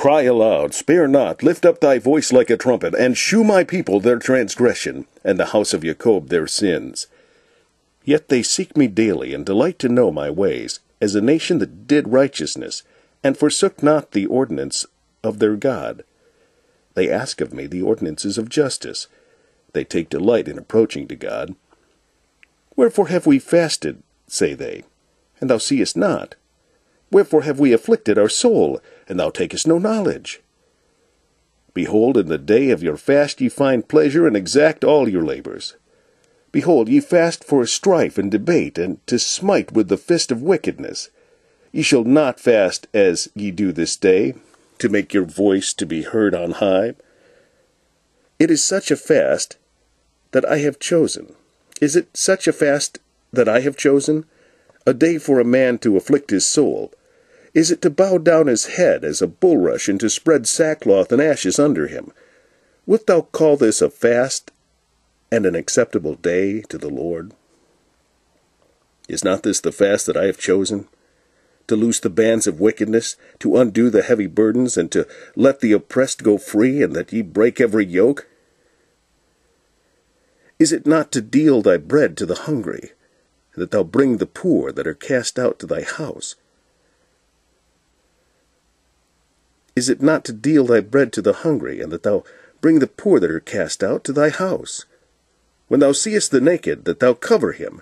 Cry aloud, spare not, lift up thy voice like a trumpet, and shew my people their transgression, and the house of Jacob their sins. Yet they seek me daily, and delight to know my ways, as a nation that did righteousness, and forsook not the ordinance of their God. They ask of me the ordinances of justice. They take delight in approaching to God. Wherefore have we fasted, say they, and thou seest not? Wherefore have we afflicted our soul, and thou takest no knowledge? Behold, in the day of your fast ye find pleasure, and exact all your labors. Behold, ye fast for strife and debate, and to smite with the fist of wickedness. Ye shall not fast as ye do this day, to make your voice to be heard on high. It is such a fast that I have chosen. Is it such a fast that I have chosen? A day for a man to afflict his soul. Is it to bow down his head as a bulrush, and to spread sackcloth and ashes under him? Wilt thou call this a fast and an acceptable day to the Lord? Is not this the fast that I have chosen? To loose the bands of wickedness, to undo the heavy burdens, and to let the oppressed go free, and that ye break every yoke? Is it not to deal thy bread to the hungry, and that thou bring the poor that are cast out to thy house? Is it not to deal thy bread to the hungry, and that thou bring the poor that are cast out to thy house? When thou seest the naked, that thou cover him,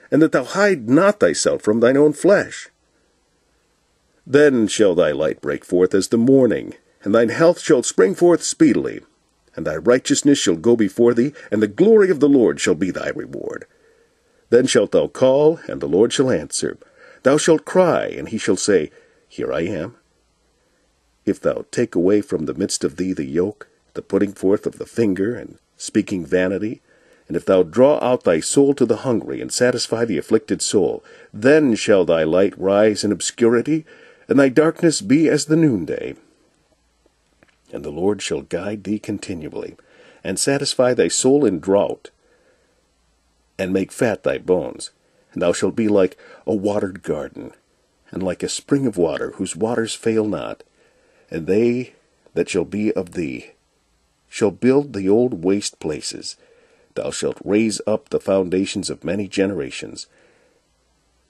and that thou hide not thyself from thine own flesh? Then shall thy light break forth as the morning, and thine health shall spring forth speedily, and thy righteousness shall go before thee, and the glory of the Lord shall be thy reward. Then shalt thou call, and the Lord shall answer. Thou shalt cry, and he shall say, Here I am. If thou take away from the midst of thee the yoke, the putting forth of the finger, and speaking vanity, and if thou draw out thy soul to the hungry, and satisfy the afflicted soul, then shall thy light rise in obscurity, and thy darkness be as the noonday. And the Lord shall guide thee continually, and satisfy thy soul in drought, and make fat thy bones. And thou shalt be like a watered garden, and like a spring of water, whose waters fail not. And they that shall be of thee shall build the old waste places. Thou shalt raise up the foundations of many generations,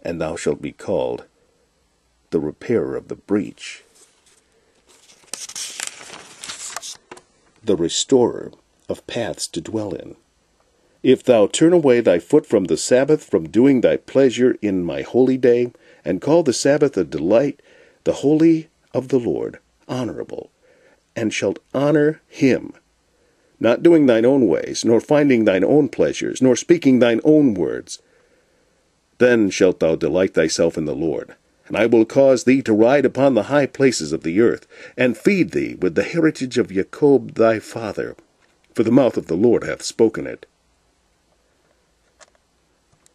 and thou shalt be called the repairer of the breach, the restorer of paths to dwell in. If thou turn away thy foot from the Sabbath, from doing thy pleasure in my holy day, and call the Sabbath a delight, the holy of the Lord honorable, and shalt honor him, not doing thine own ways, nor finding thine own pleasures, nor speaking thine own words, then shalt thou delight thyself in the Lord, and I will cause thee to ride upon the high places of the earth, and feed thee with the heritage of Jacob thy father, for the mouth of the Lord hath spoken it.